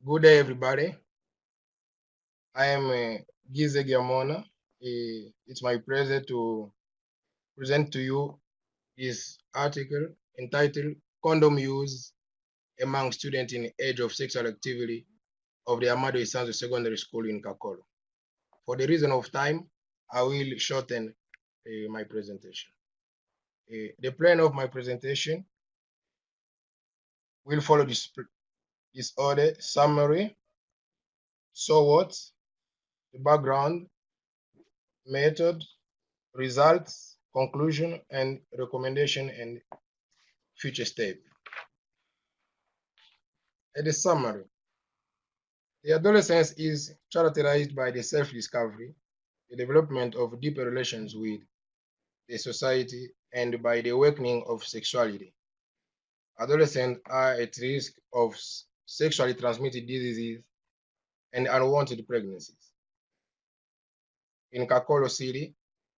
Good day, everybody. I am Gize Giamona. It's my pleasure to present to you this article entitled Condom Use Among Students in Age of Sexual Activity of the Amado Issanzo Secondary School in Cacolo. For the reason of time, I will shorten my presentation. The plan of my presentation will follow this order: summary, so what, the background, method, results, conclusion, and recommendation and future step. At the summary, the adolescence is characterized by the self-discovery, the development of deeper relations with the society, and by the awakening of sexuality. Adolescents are at risk of sexually transmitted diseases and unwanted pregnancies. In Cacolo City,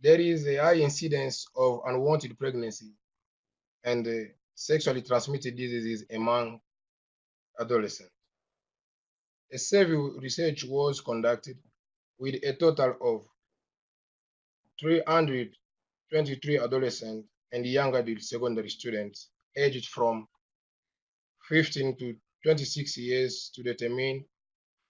there is a high incidence of unwanted pregnancy and sexually transmitted diseases among adolescents. A survey research was conducted with a total of 323 adolescent and young adult secondary students aged from 15 to 26 years to determine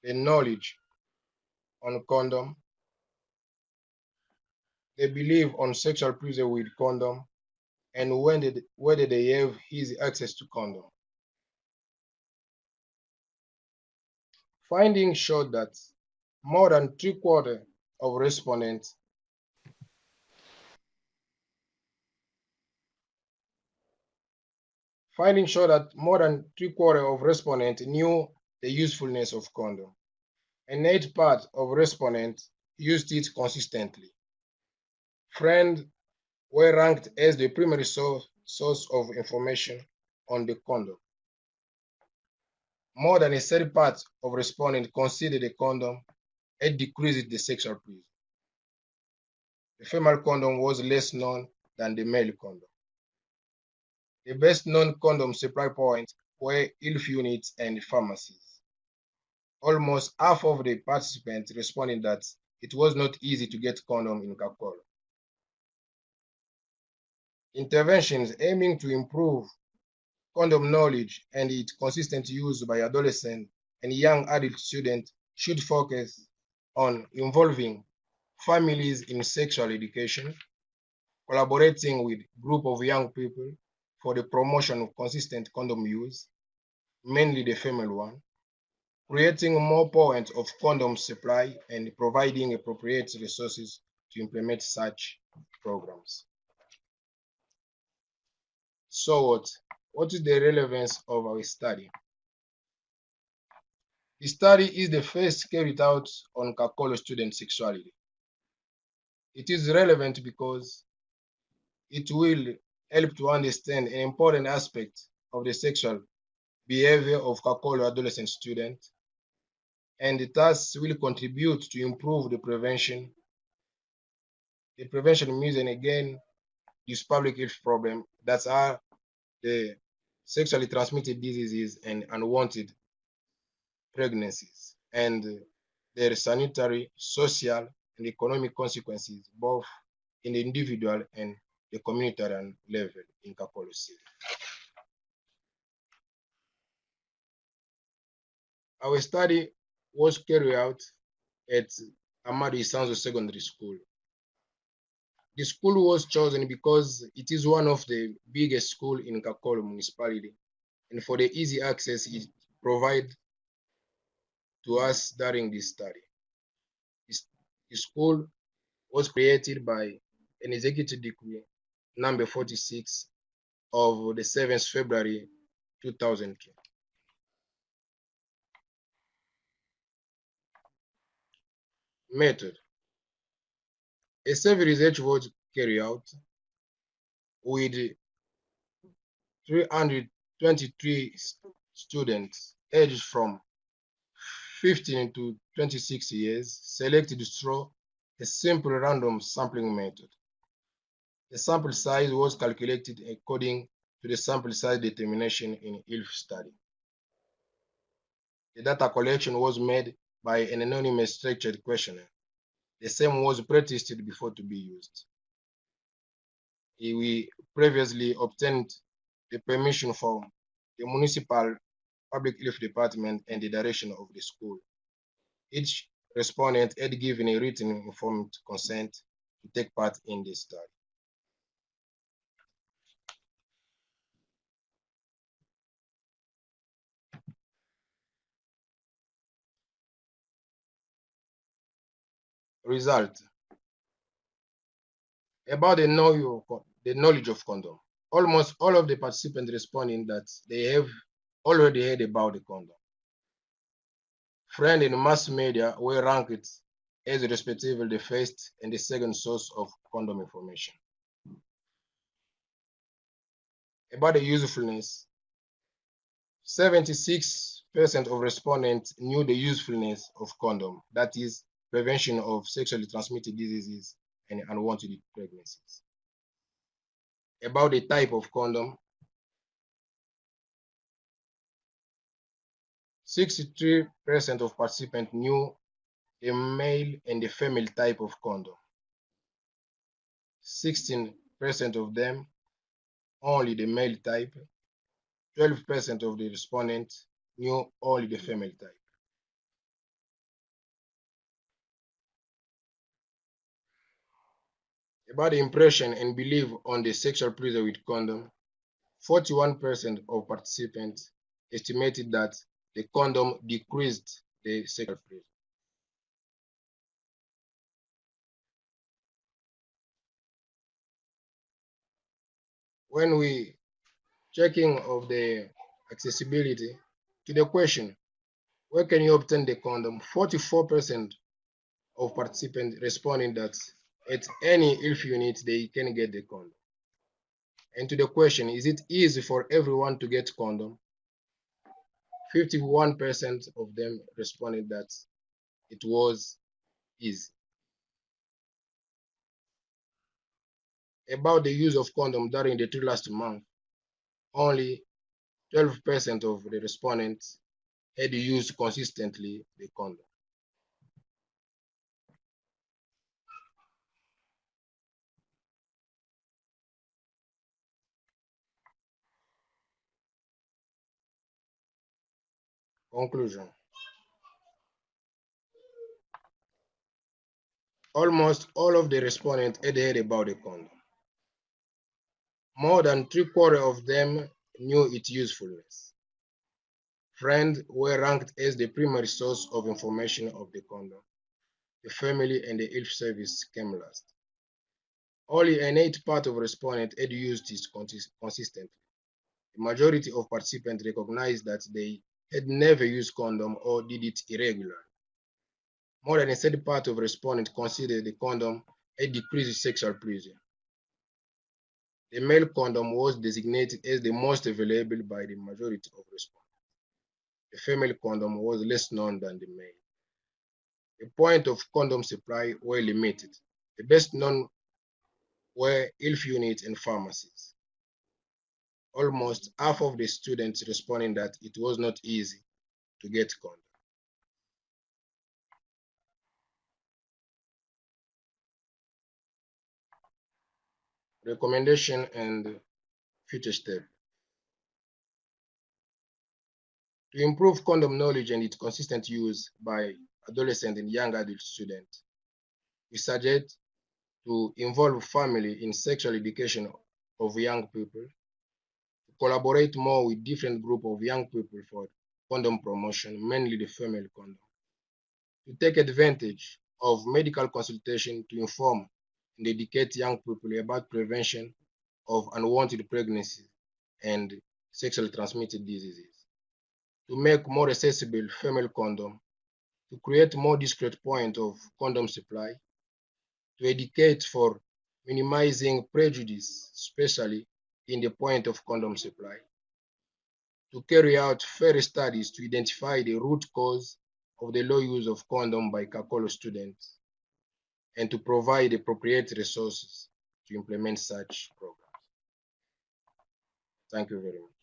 the knowledge on condom, they believe on sexual pleasure with condom, and whether they have easy access to condom. Findings showed that more than three-quarters of respondents Findings show that more than three-quarters of respondents knew the usefulness of condom, and 8% of respondents used it consistently. Friends were ranked as the primary source of information on the condom. More than a third part of respondents considered the condom had decreased the sexual pleasure. The female condom was less known than the male condom. The best known condom supply points were health units and pharmacies. Almost half of the participants responded that it was not easy to get condom in Cacolo. Interventions aiming to improve condom knowledge and its consistent use by adolescent and young adult students should focus on involving families in sexual education, collaborating with groups of young people for the promotion of consistent condom use, mainly the female one, creating more points of condom supply, and providing appropriate resources to implement such programs. So what is the relevance of our study? The study is the first carried out on Cacolo student sexuality. It is relevant because it will help to understand an important aspect of the sexual behavior of Cacolo adolescent students, and thus will contribute to improve the prevention means, and again, this public health problem that are the sexually transmitted diseases and unwanted pregnancies, and their sanitary, social, and economic consequences, both in the individual and the communitarian level in Cacolo City. Our study was carried out at Amado Issanzo Secondary School. The school was chosen because it is one of the biggest schools in Cacolo municipality, and for the easy access it provides to us during this study. The school was created by an executive decree number 46 of the 7th February 2002. Method. A survey research was carried out with 323 students aged from 15 to 26 years, selected through a simple random sampling method. The sample size was calculated according to the sample size determination in health study. The data collection was made by an anonymous structured questionnaire. The same was pre-tested before to be used. We previously obtained the permission from the municipal public health department and the direction of the school. Each respondent had given a written informed consent to take part in this study. Result. About the knowledge of condom. Almost all of the participants responding that they have already heard about the condom. Friends in mass media were ranked as respectively the first and the second source of condom information. About the usefulness, 76% of respondents knew the usefulness of condom, that is, prevention of sexually transmitted diseases and unwanted pregnancies. About the type of condom, 63% of participants knew the male and the female type of condom. 16% of them only the male type. 12% of the respondents knew only the female type. About the impression and belief on the sexual pleasure with condom, 41% of participants estimated that the condom decreased the sexual pleasure. When we checking of the accessibility to the question, where can you obtain the condom? 44% of participants responding that at any health unit they can get the condom. And to the question, is it easy for everyone to get condom? 51% of them responded that it was easy. About the use of condom during the 3 last months, only 12% of the respondents had used consistently the condom. Conclusion. Almost all of the respondents had heard about the condom. More than 3/4 of them knew its usefulness. Friends were ranked as the primary source of information of the condom. The family and the health service came last. Only an 8th part of respondents had used it consistently. The majority of participants recognized that they had never used condom or did it irregularly. More than a third part of respondents considered the condom had decreased sexual pleasure. The male condom was designated as the most available by the majority of respondents. The female condom was less known than the male. The point of condom supply were limited. The best known were health units and pharmacies. Almost half of the students responding that it was not easy to get condom. Recommendation and future step. To improve condom knowledge and its consistent use by adolescent and young adult students, we suggest to involve family in sexual education of young people, to collaborate more with different groups of young people for condom promotion, mainly the female condom, to take advantage of medical consultation to inform and educate young people about prevention of unwanted pregnancy and sexually transmitted diseases, to make more accessible female condom, to create more discrete point of condom supply, to educate for minimizing prejudice, especially in the point of condom supply, to carry out fair studies to identify the root cause of the low use of condom by Cacolo students, and to provide appropriate resources to implement such programs. Thank you very much.